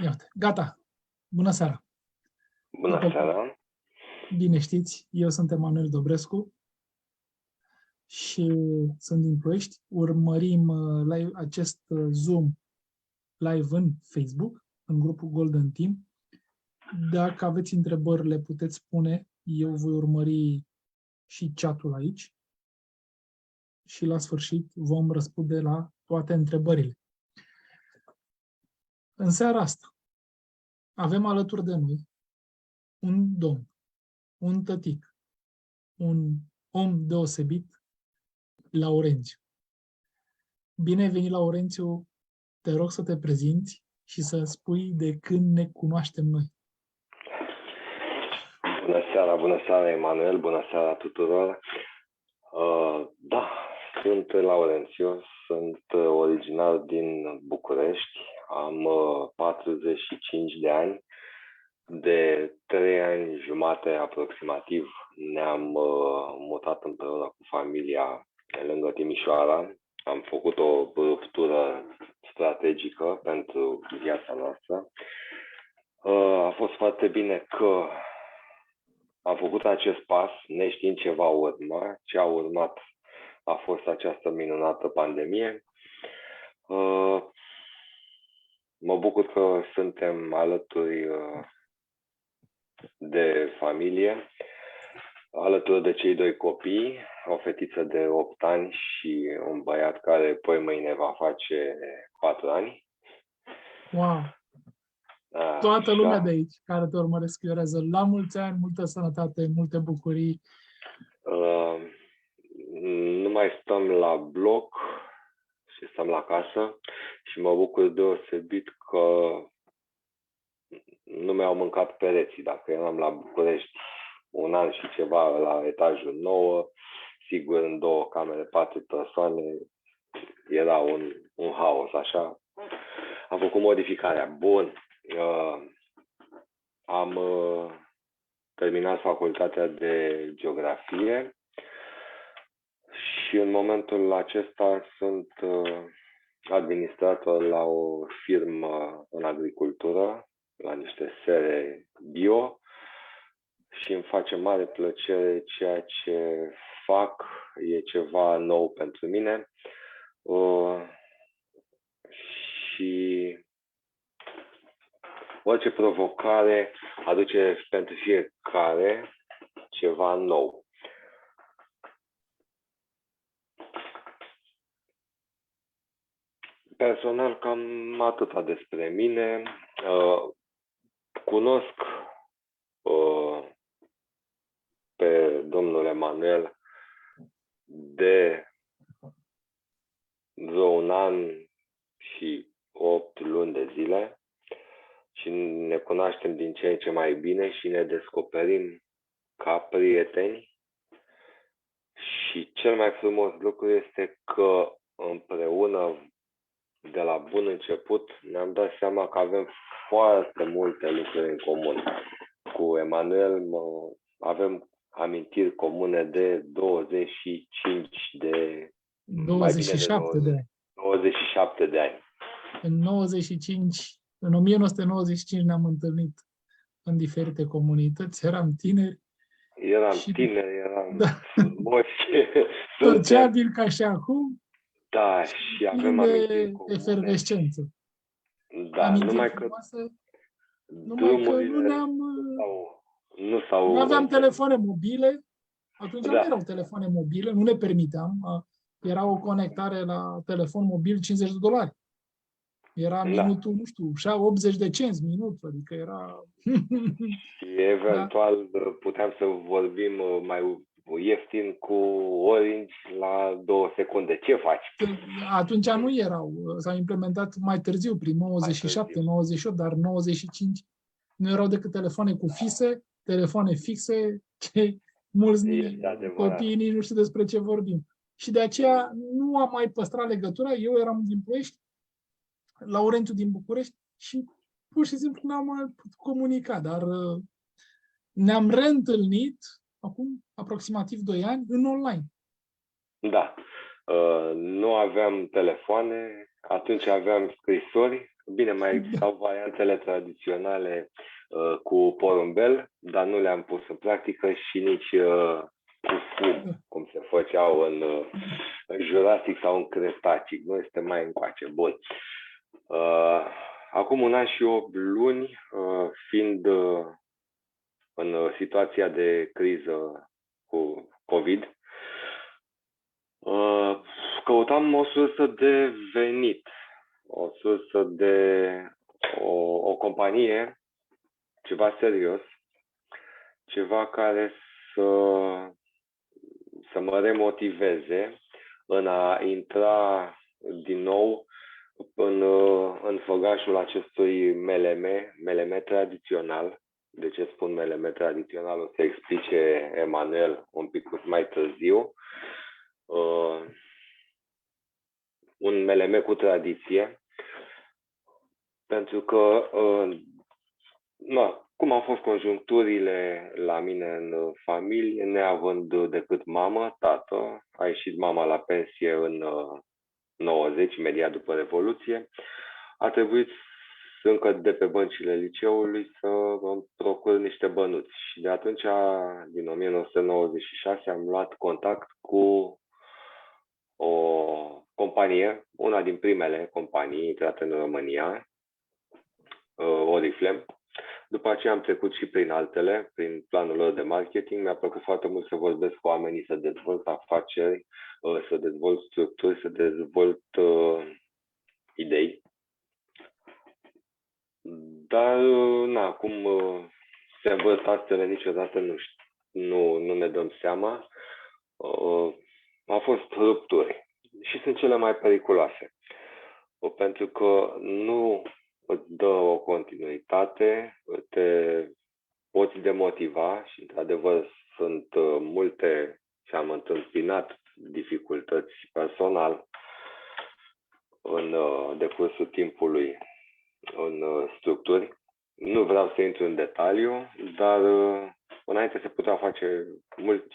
Ia uite, gata. Bună seara. Bună seara. Bine știți, eu sunt Emanuel Dobrescu și sunt din Ploiești. Urmărim acest Zoom live în Facebook, în grupul Golden Team. Dacă aveți întrebări, le puteți spune. Eu voi urmări și chat-ul aici și la sfârșit vom răspunde la toate întrebările. În seara asta avem alături de noi un domn, un tătic, un om deosebit, Laurențiu. Bine ai venit, Laurențiu, te rog să te prezinți și să spui de când ne cunoaștem noi. Bună seara, Emanuel, bună seara tuturor. Da, sunt Laurențiu, sunt originar din București, am 45 de ani. De 3 ani jumate aproximativ ne-am mutat împreună cu familia lângă Timișoara. Am făcut o ruptură strategică pentru viața noastră. A fost foarte bine că am făcut acest pas, neștiind ce va urma. Ce a urmat a fost această minunată pandemie. Mă bucur că suntem alături de familie, alături de cei 2 copii, o fetiță de 8 ani și un băiat care poi mâine va face 4 ani. Wow! Toată lumea de aici care te urmăresc iorează la mulți ani, multă sănătate, multe bucurii. Nu mai stăm la bloc și stăm la casă și mă bucur deosebit că nu mi-au mâncat pereții. Dacă eram la București 1 an și ceva la etajul 9, sigur în 2 camere, 4 persoane, era un haos, așa. Am făcut modificarea. Bun. Am terminat facultatea de geografie și în momentul acesta sunt administrator la o firmă în agricultură, la niște sere bio și îmi face mare plăcere ceea ce fac, e ceva nou pentru mine și orice provocare aduce pentru fiecare ceva nou. Personal, cam atâta despre mine. Cunosc pe domnul Emanuel de vreo 1 an și 8 luni de zile și ne cunoaștem din ce în ce mai bine și ne descoperim ca prieteni. Și cel mai frumos lucru este că împreună, de la bun început, ne-am dat seama că avem foarte multe lucruri în comun. Cu Emanuel avem amintiri comune de 25 de... 27 de ani. 27 de ani. În 1995 ne-am întâlnit în diferite comunități, eram tineri. Eram frumoși. Sociabili ca și acum. Da, și avem amintiri comune. Efervescență. Da, numai că nu aveam telefoane mobile. Atunci nu erau telefoane mobile, nu ne permiteam. Era o conectare la telefon mobil $50. Era minutul, nu știu, 80 de cenți minutul, adică era... Și eventual puteam să vorbim mai ieftin cu Orange la 2 secunde. Ce faci? Atunci nu erau. S-au implementat mai târziu, prin 97, 98, dar 95 nu erau decât telefoane cu fise, telefoane fixe, mulți copii nici nu știu despre ce vorbim. Și de aceea nu am mai păstrat legătura. Eu eram din Ploiești, Laurențiu din București și pur și simplu n-am mai putut comunica, dar ne-am reîntâlnit acum aproximativ 2 ani în online. Da. Nu aveam telefoane, atunci aveam scrisori Bine, mai existau variantele tradiționale cu porumbel, dar nu le-am pus în practică și nici cu fum, cum se făceau în Jurassic sau în Cretacic. Nu este mai încoace. Bun. Acum 1 an și 8 luni, fiind în situația de criză cu COVID, căutam o sursă de venit, o sursă de o companie, ceva serios, ceva care să mă remotiveze în a intra din nou în făgașul acestui MLM tradițional. De ce spun MLM tradițional? O să explice Emanuel un pic mai târziu. Un MLM cu tradiție, pentru că cum au fost conjuncturile la mine în familie, neavând decât mamă, tată, a ieșit mama la pensie în 90, imediat după Revoluție, a trebuit încă de pe băncile liceului să îmi procur niște bănuți. Și de atunci, din 1996, am luat contact cu o companie, una din primele companii intrate în România, Oriflame. După aceea am trecut și prin altele, prin planul lor de marketing. Mi-a plăcut foarte mult să vorbesc cu oamenii, să dezvolt afaceri, să dezvolt structuri, să dezvolt idei. Dar, cum se învăț astfel, niciodată nu ne dăm seama. Au fost rupturi și sunt cele mai periculoase. Pentru că nu îți dă o continuitate, te poți demotiva și, într-adevăr, sunt multe și am întâmpinat dificultăți personal în decursul timpului în structuri. Nu vreau să intru în detaliu, dar înainte se putea face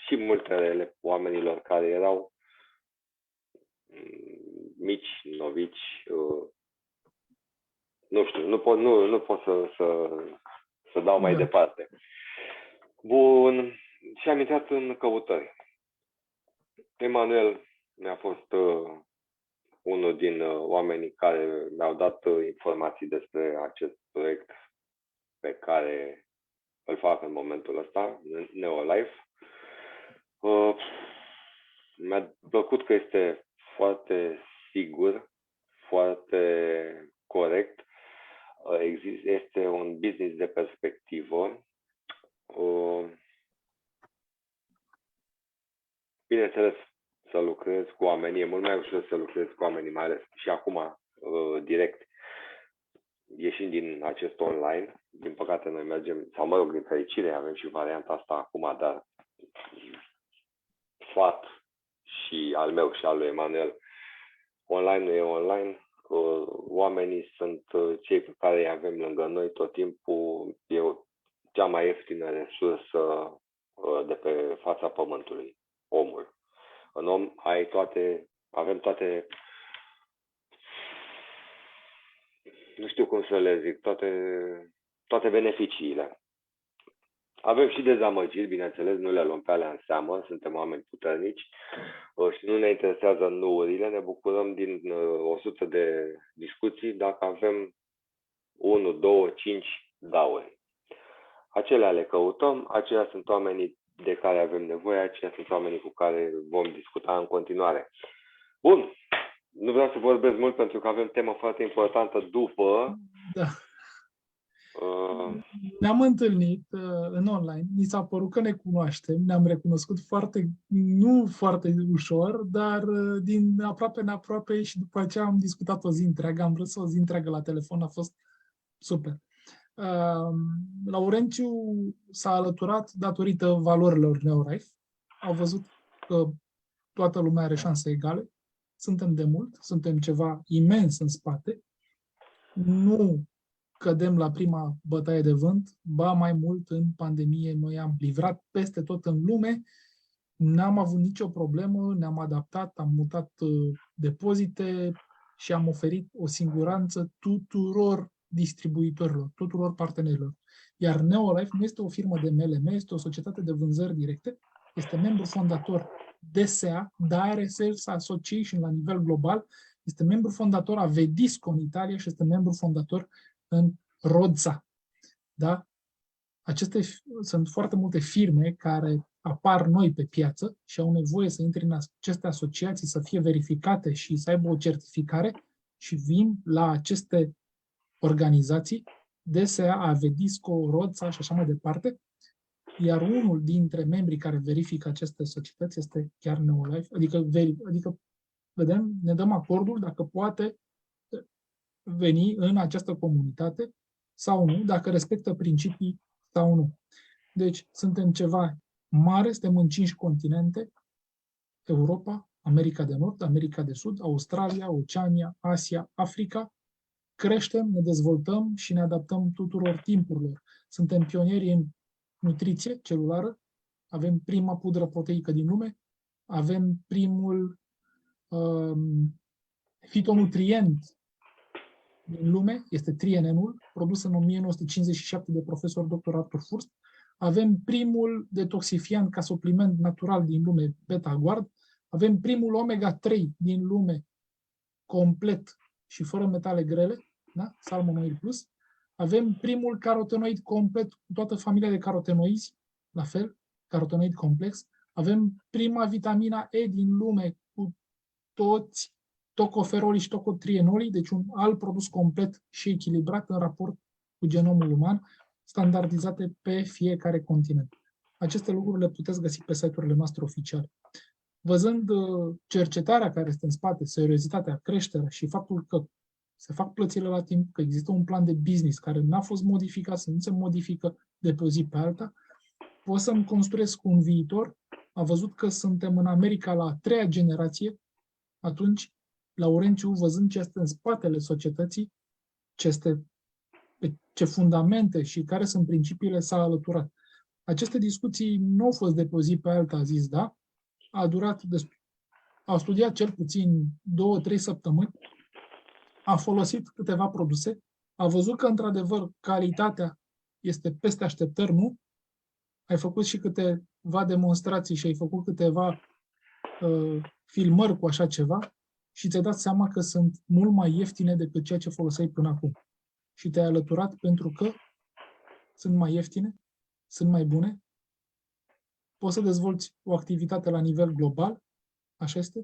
și multele oamenilor care erau mici, novici, nu știu, nu pot să dau mai departe. Bun, și am intrat în căutări. Emanuel mi-a fost unul din oamenii care mi-au dat informații despre acest proiect pe care îl fac în momentul ăsta, Neolife. Mi-a plăcut că este foarte sigur, foarte corect. Este un business de perspectivă. Bineînțeles, să lucrez cu oamenii, e mult mai ușor să lucrez cu oamenii, mai ales și acum, direct, ieșind din acest online. Din păcate, noi mergem, sau mă rog, din fericire, avem și varianta asta acum, dar sfat și al meu și al lui Emanuel, online nu e online. Oamenii sunt cei pe care îi avem lângă noi tot timpul. E cea mai ieftină resursă de pe fața pământului, omul. În om avem toate, nu știu cum să le zic, toate beneficiile. Avem și dezamăgiri, bineînțeles, nu le luăm pe alea în seamă, suntem oameni puternici și nu ne interesează nuurile, ne bucurăm din 100 de discuții dacă avem 1, 2, 5 dauri. Acelea le căutăm, aceia sunt oamenii de care avem nevoie, aceia sunt oamenii cu care vom discuta în continuare. Bun, nu vreau să vorbesc mult pentru că avem temă foarte importantă după. Da. Ne-am întâlnit în online, ni s-a părut că ne cunoaștem, ne-am recunoscut nu foarte ușor, dar din aproape în aproape și după aceea am discutat o zi întreagă, am vrut o zi întreagă la telefon, a fost super. Laurențiu s-a alăturat datorită valorilor Neolife. Au văzut că toată lumea are șanse egale, suntem de mult, suntem ceva imens în spate, nu cădem la prima bătaie de vânt, ba mai mult în pandemie noi am livrat peste tot în lume, n-am avut nicio problemă, ne-am adaptat, am mutat depozite și am oferit o siguranță tuturor distribuitorilor, tuturor partenerilor. Iar Neolife nu este o firmă de MLM, este o societate de vânzări directe, este membru fondator DSA, Direct Sales Association la nivel global, este membru fondator a Vedisco în Italia și este membru fondator în Rodza. Da? Sunt foarte multe firme care apar noi pe piață și au nevoie să intre în aceste asociații, să fie verificate și să aibă o certificare și vin la aceste organizații, DSA, Avedisco, Rodza și așa mai departe, iar unul dintre membrii care verifică aceste societăți este chiar Neolife, adică vedem, ne dăm acordul dacă poate veni în această comunitate sau nu, dacă respectă principii sau nu. Deci suntem ceva mare, suntem în 5 continente, Europa, America de Nord, America de Sud, Australia, Oceania, Asia, Africa. Creștem, ne dezvoltăm și ne adaptăm tuturor timpurilor. Suntem pionieri în nutriție celulară, avem prima pudră proteică din lume, avem primul fitonutrient din lume, este trienenul, produs în 1957 de profesor dr. Arthur Furst. Avem primul detoxifiant ca supliment natural din lume, Beta-Guard. Avem primul omega-3 din lume, complet și fără metale grele, da? Salmon Oil Plus. Avem primul carotenoid complet cu toată familia de carotenoizi, la fel, carotenoid complex. Avem prima vitamina E din lume cu toți tocoferolii și tocotrienolii, deci un alt produs complet și echilibrat în raport cu genomul uman, standardizate pe fiecare continent. Aceste lucruri le puteți găsi pe site-urile noastre oficiale. Văzând cercetarea care este în spate, seriozitatea, creșterea și faptul că se fac plățile la timp, că există un plan de business care n-a fost modificat, să nu se modifică de pe o zi pe alta, pot să-mi construiesc un viitor. A văzut că suntem în America la a 3-a generație, atunci Laurențiu, văzând ce este în spatele societății, ce fundamente și care sunt principiile, s-a alăturat. Aceste discuții nu au fost de pe o zi pe alta, a zis da, a durat a studiat cel puțin 2-3 săptămâni, a folosit câteva produse, a văzut că, într-adevăr, calitatea este peste așteptări, nu? Ai făcut și câteva demonstrații și ai făcut câteva filmări cu așa ceva și ți-ai dat seama că sunt mult mai ieftine decât ceea ce foloseai până acum. Și te-ai alăturat pentru că sunt mai ieftine, sunt mai bune, poți să dezvolți o activitate la nivel global, așa este?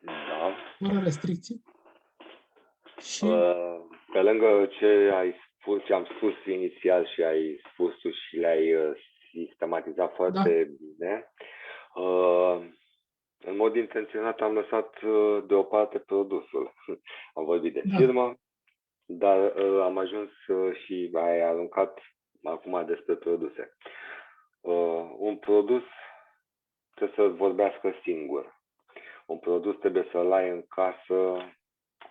Da. Fără restricții. Și pe lângă ce am spus inițial și ai spus tu și le-ai sistematizat foarte bine, în mod intenționat am lăsat deoparte produsul. Am vorbit de firmă, dar am ajuns și ai aruncat acum despre produse. Un produs trebuie să vorbească singur. Un produs trebuie să-l ai în casă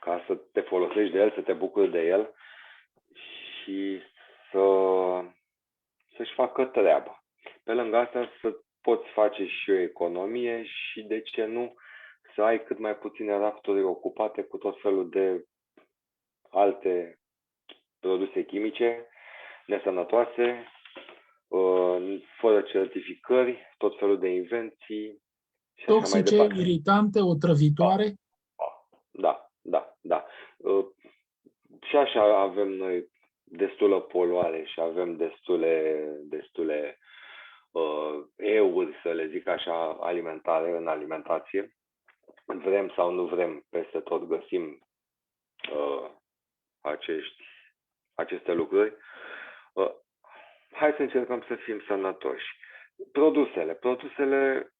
ca să te folosești de el, să te bucuri de el și să-și facă treaba. Pe lângă asta să poți face și o economie și, de ce nu, să ai cât mai puține rafturi ocupate cu tot felul de alte produse chimice nesănătoase, fără certificări, tot felul de invenții și așa mai toxice, departe. iritante, otrăvitoare. Da. Și așa avem noi destulă poluare și avem destule euri, să le zic așa, alimentare, în alimentație. Vrem sau nu vrem, peste tot găsim aceste lucruri. Hai să încercăm să fim sănătoși. Produsele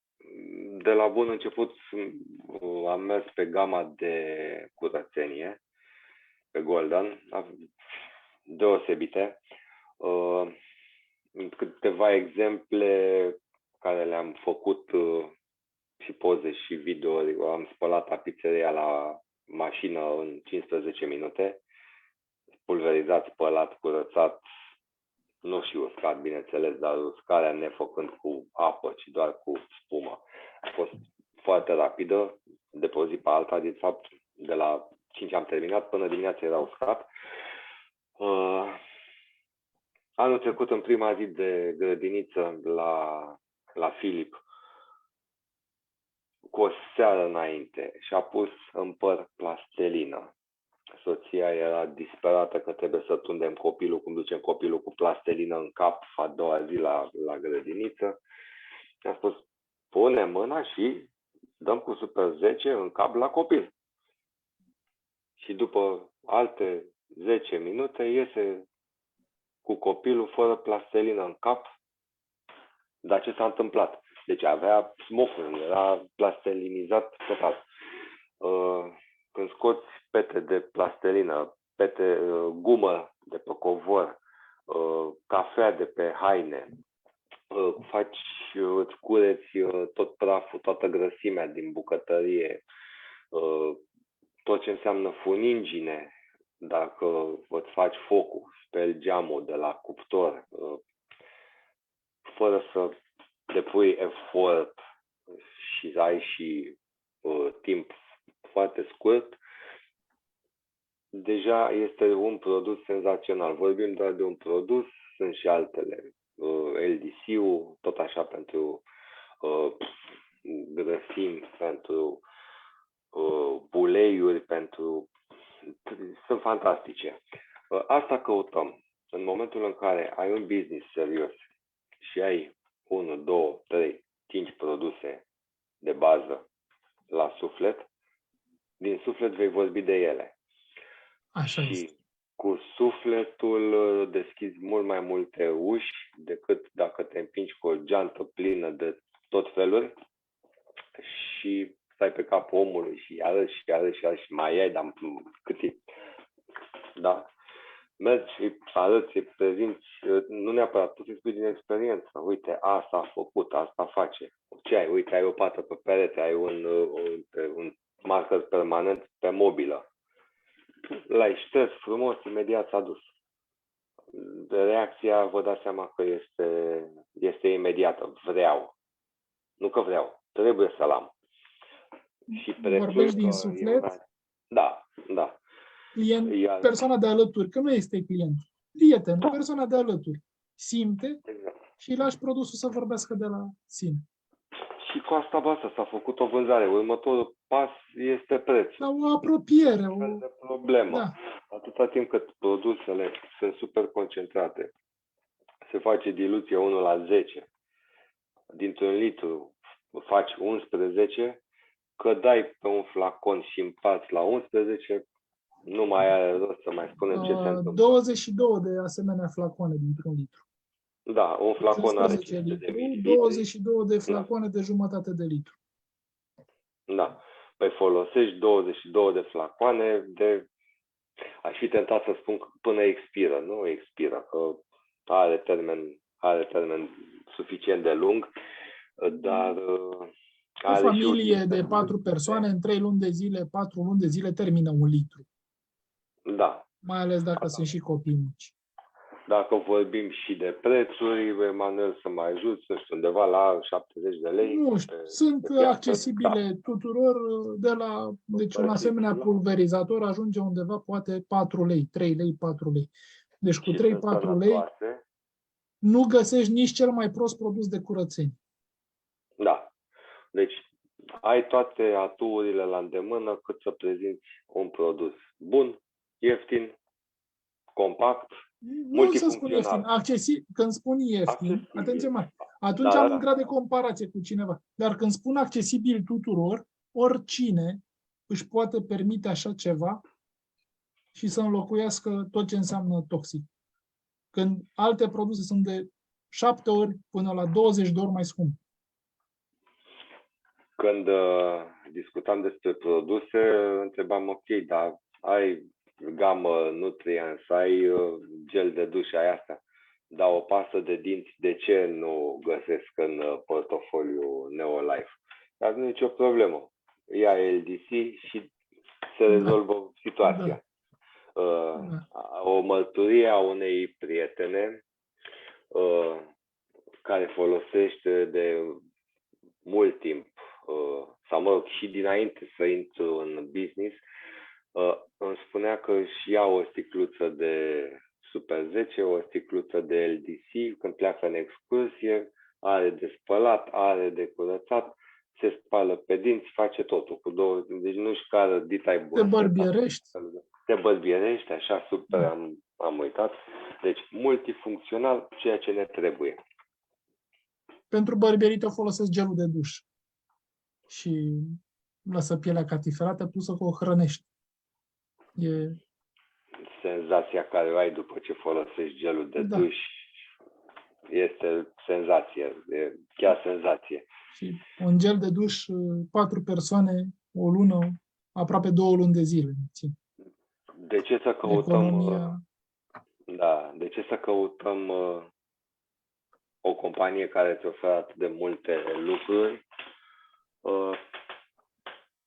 de la bun început am mers pe gama de curățenie, pe Golden, deosebite. Câteva exemple care le-am făcut și poze și videouri. Am spălat tapiseria la mașină în 15 minute, pulverizat, spălat, curățat, nu și uscat, bineînțeles, dar uscarea nefăcând cu apă, ci doar cu spumă. A fost foarte rapidă, de pe o zi pe alta, de fapt, de la 5 am terminat, până dimineața era uscat. Anul trecut, în prima zi de grădiniță la Filip, cu o seară înainte, și-a pus în păr plastelină. Soția era disperată că trebuie să tundem copilul, cum ducem copilul cu plastelină în cap a doua zi la grădiniță. Mi-a spus, pune mâna și dăm cu Super 10 în cap la copil. Și după alte 10 minute iese cu copilul fără plastelină în cap. Dar ce s-a întâmplat? Deci avea smocul, era plastelinizat total. Când scoți pete de plastelină, gumă de pe covor, cafea de pe haine, îți cureți tot praful, toată grăsimea din bucătărie, tot ce înseamnă funingine, dacă îți faci focul, speli geamul de la cuptor, fără să depui efort și să ai și timp foarte scurt, deja este un produs senzațional. Vorbim doar de un produs, sunt și altele. LDC-ul, tot așa pentru grăsimi, pentru uleiuri, sunt fantastice. Asta căutăm. În momentul în care ai un business serios și ai 1, 2, 3, 5 produse de bază la suflet, din suflet vei vorbi de ele. Așa și este. cu sufletul deschizi mult mai multe uși decât dacă te împingi cu o geantă plină de tot feluri și stai pe capul omului și arăți și mai ai, dar cât e? Da? Mergi și arăți, îi prezinți, nu neapărat, tu să spui din experiență. Uite, asta a făcut, asta face. Ce ai? Uite, ai o pată pe perete, ai un marker permanent pe mobilă. L-ai șters frumos, imediat s-a dus. Reacția, vă dați seama că este imediată. Vreau. Nu că vreau, trebuie să-l am. Și vorbești din suflet? Da. Client, persoana de alături, că nu este client. Prietenul, persoana de alături. Simte și îi lași produsul să vorbească de la sine. Și cu asta basta, s-a făcut o vânzare. Următorul pas este prețul. La o apropiere. O problemă. Da. Atâta timp cât produsele sunt super concentrate, se face diluție 1:10. Dintr-un litru faci 11, că dai pe un flacon și împarți la 11, nu mai are rost să mai spunem ce se întâmplă. 22 de asemenea flacoane dintr-un litru. Da, un flacon are 500 de mililitri. 22 de flacoane de jumătate de litru. Da. Păi folosești 22 de flacoane aș fi tentat să spun până expiră. Nu expiră, că are termen suficient de lung, dar o familie de 4 persoane în 3 luni de zile, 4 luni de zile termină un litru. Da. Mai ales dacă sunt și copii mici. Dacă vorbim și de prețuri, Emanuel, să mă ajuți, nu știu, undeva la 70 de lei. Nu știu, sunt accesibile tuturor, deci un asemenea pulverizator ajunge undeva poate 4 lei, 3 lei, 4 lei. Deci cu 3-4 lei nu găsești nici cel mai prost produs de curățenie. Da. Deci ai toate aturile la îndemână cât să prezinți un produs bun, ieftin, compact, nu să spun ieftin, când spun ieftin, atenție mare, atunci am intrat de comparație cu cineva. Dar când spun accesibil tuturor, oricine își poate permite așa ceva și să înlocuiască tot ce înseamnă toxic. Când alte produse sunt de 7 ori până la 20 de ori mai scumpe. Când discutam despre produse, întrebam, ok, dar ai gamă Nutrients, ai gel de duș, ai asta, dar o pastă de dinți, de ce nu găsesc în portofoliu Neolife? Dar nu e nicio problemă. Ia LDC și se rezolvă situația. O mărturie a unei prietene care folosește de mult timp, sau mă rog, și dinainte să intru în business, Îmi spunea că își ia o sticluță de Super 10, o sticluță de LDC, când pleacă în excursie, are de spălat, are de curățat, se spală pe dinți, face totul cu două, deci nu-și cară dita-i Te bun. bărbierești. Te bărbierești, așa, super, am uitat. Deci, multifuncțional, ceea ce ne trebuie. Pentru bărbierit eu folosesc gelul de duș. Și lasă pielea catifelată plusă că o hrănești. E... Senzația care o ai după ce folosești gelul de Da. duș este senzație, e chiar senzație. Și un gel de duș, 4 persoane, o lună, aproape 2 luni de zile. De ce să căutăm, de ce să căutăm o companie care îți oferă atât de multe lucruri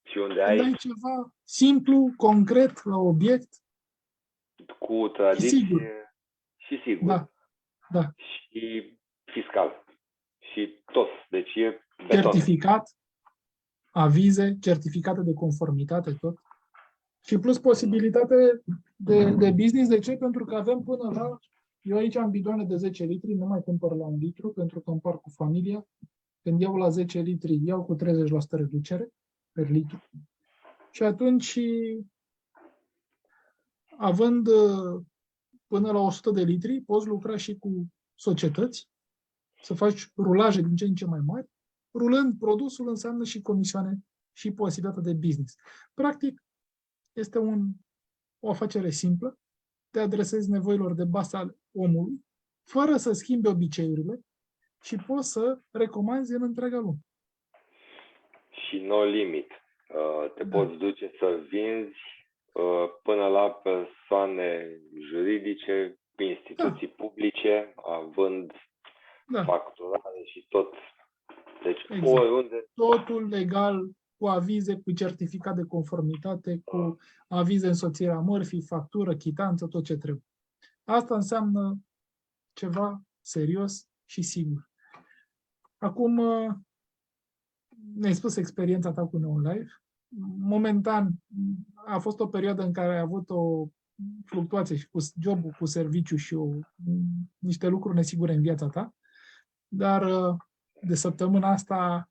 și unde ai ceva simplu, concret, la obiect, cu tradiție sigur. și sigur. Da. Da. Și fiscal. Și tot. Deci e beton. Certificat, avize, certificate de conformitate, tot. Și plus posibilitate de business. De ce? Pentru că avem până la... Eu aici am bidoane de 10 litri, nu mai cumpăr la 1 litru, pentru că împart cu familia. Când iau la 10 litri, iau cu 30% reducere per litru. Și atunci, având până la 100 de litri, poți lucra și cu societăți, să faci rulaje din ce în ce mai mari. Rulând produsul înseamnă și comisioane și posibilitatea de business. Practic, este o afacere simplă, te adresezi nevoilor de bază ale omului, fără să schimbi obiceiurile și poți să recomanzi în întreaga lume. Și no limit. Te poți duce să vinzi până la persoane juridice, instituții publice, având facturare și tot. Deci, oriunde. Totul legal, cu avize, cu certificat de conformitate, cu avize însoțirea mărfii, factură, chitanță, tot ce trebuie. Asta înseamnă ceva serios și sigur. Acum, ne-ai spus experiența ta cu Neolife. Momentan, a fost o perioadă în care ai avut o fluctuație și cu jobul, cu serviciu și niște lucruri nesigure în viața ta, dar de săptămâna asta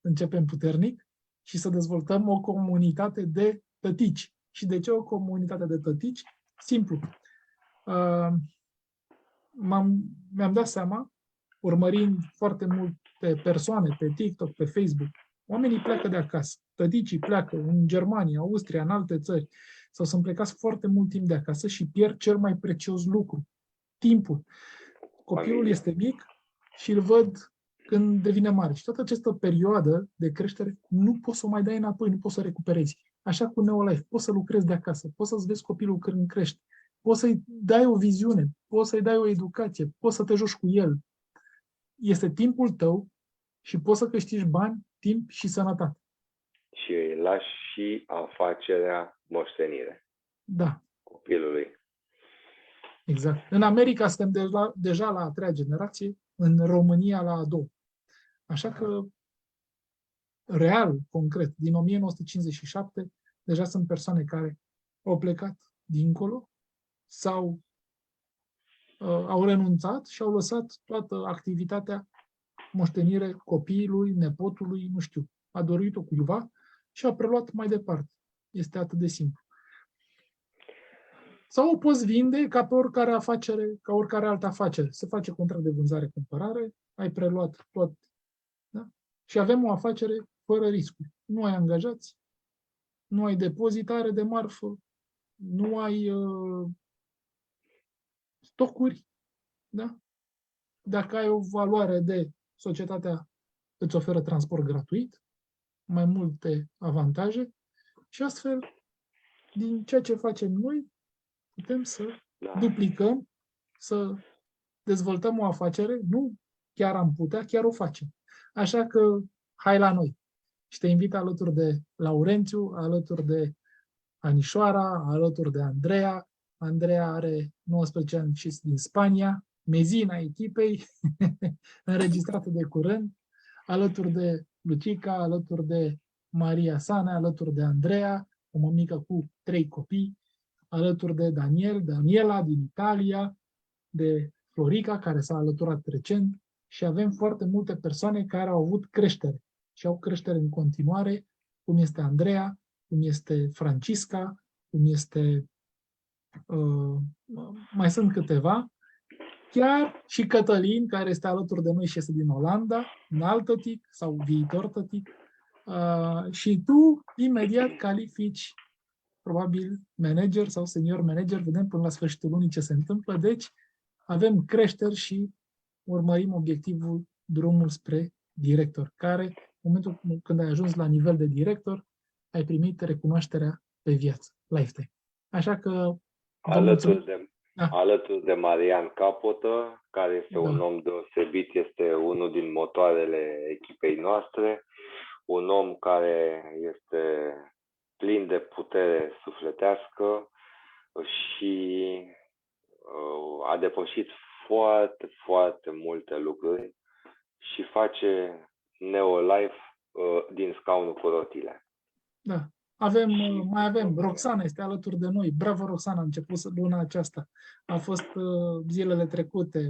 începem puternic și să dezvoltăm o comunitate de tătici. Și de ce o comunitate de tătici? Simplu. Mi-am dat seama, urmărind foarte multe persoane pe TikTok, pe Facebook, oamenii pleacă de acasă. Tăticii pleacă în Germania, Austria, în alte țări, sau sunt plecați foarte mult timp de acasă și pierd cel mai prețios lucru, timpul. Copilul este mic și îl văd când devine mare. Și toată această perioadă de creștere nu poți să o mai dai înapoi, nu poți să recuperezi. Așa cu Neolife, poți să lucrezi de acasă, poți să-ți vezi copilul când crește, poți să-i dai o viziune, poți să-i dai o educație, poți să te joci cu el. Este timpul tău și poți să câștigi bani, timp și sănătate. Și îi lași și afacerea moștenire. Da. Copilului. Exact. În America suntem deja la a 3-a generație, în România la a 2-a. Așa că, real, concret, din 1957, deja sunt persoane care au plecat dincolo sau au renunțat și au lăsat toată activitatea moștenire copiului, nepotului, nu știu, a dorit-o cuiva și a preluat mai departe. Este atât de simplu. Sau o poți vinde ca pe oricare afacere, ca oricare altă afacere. Se face contract de vânzare-cumpărare, ai preluat tot. Da? Și avem o afacere fără riscuri. Nu ai angajați, nu ai depozitare de marfă, nu ai stocuri. Da? Dacă ai o valoare de societatea îți oferă transport gratuit, mai multe avantaje și astfel, din ceea ce facem noi, putem să duplicăm, să dezvoltăm o afacere. Nu chiar am putea, chiar o facem. Așa că, hai la noi. Și te invit alături de Laurențiu, alături de Anișoara, alături de Andreea. Andreea are 19 ani și din Spania, mezina echipei, înregistrată de curând, alături de Lucica, alături de Maria Sana, alături de Andreea, o mămică cu 3 copii, alături de Daniela din Italia, de Florica, care s-a alăturat recent, și avem foarte multe persoane care au avut creștere și au creștere în continuare, cum este Andreea, cum este Francisca, cum este... mai sunt câteva, chiar și Cătălin, care este alături de noi și este din Olanda, un alt tătic sau viitor tătic, și tu imediat califici probabil manager sau senior manager, vedem până la sfârșitul lunii ce se întâmplă, deci avem creșteri și urmărim obiectivul, drumul spre director, care în momentul când ai ajuns la nivel de director, ai primit recunoașterea pe viață, lifetime. Așa că alături de Marian Capotă, care este un om deosebit, este unul din motoarele echipei noastre, un om care este plin de putere sufletească și a depășit foarte, foarte multe lucruri și face Neolife din scaunul cu rotile. Da. Mai avem, Roxana este alături de noi. Bravo, Roxana, a început luna aceasta. A fost zilele trecute,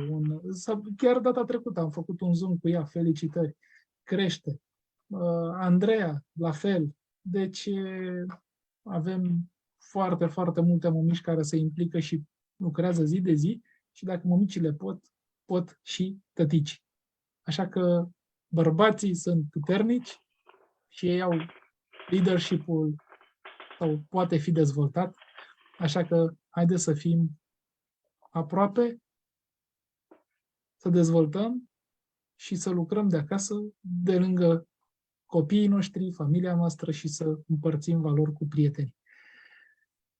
chiar data trecută am făcut un Zoom cu ea, felicitări. Crește. Andreea, la fel. Deci avem foarte, foarte multe mămici care se implică și lucrează zi de zi și dacă mămicile pot și tătici. Așa că bărbații sunt puternici și ei au leadership-ul sau poate fi dezvoltat, așa că haideți să fim aproape, să dezvoltăm și să lucrăm de acasă, de lângă copiii noștri, familia noastră și să împărțim valori cu prietenii.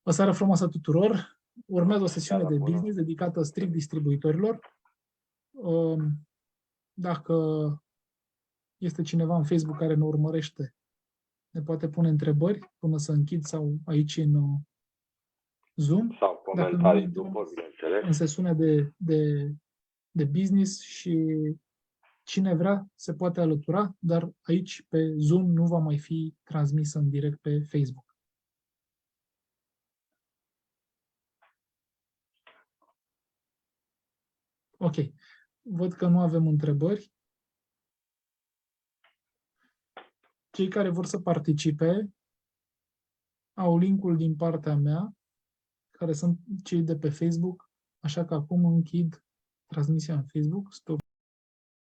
O seară frumoasă tuturor! Urmează o sesiune de business dedicată strict distribuitorilor. Dacă este cineva în Facebook care ne urmărește, ne poate pune întrebări până să închid sau aici în Zoom. Sau comentarii după, bineînțeles. În sesiunea de business și cine vrea se poate alătura, dar aici pe Zoom nu va mai fi transmis în direct pe Facebook. Ok. Văd că nu avem întrebări. Cei care vor să participe au linkul din partea mea, care sunt cei de pe Facebook, așa că acum închid transmisia în Facebook. Stop.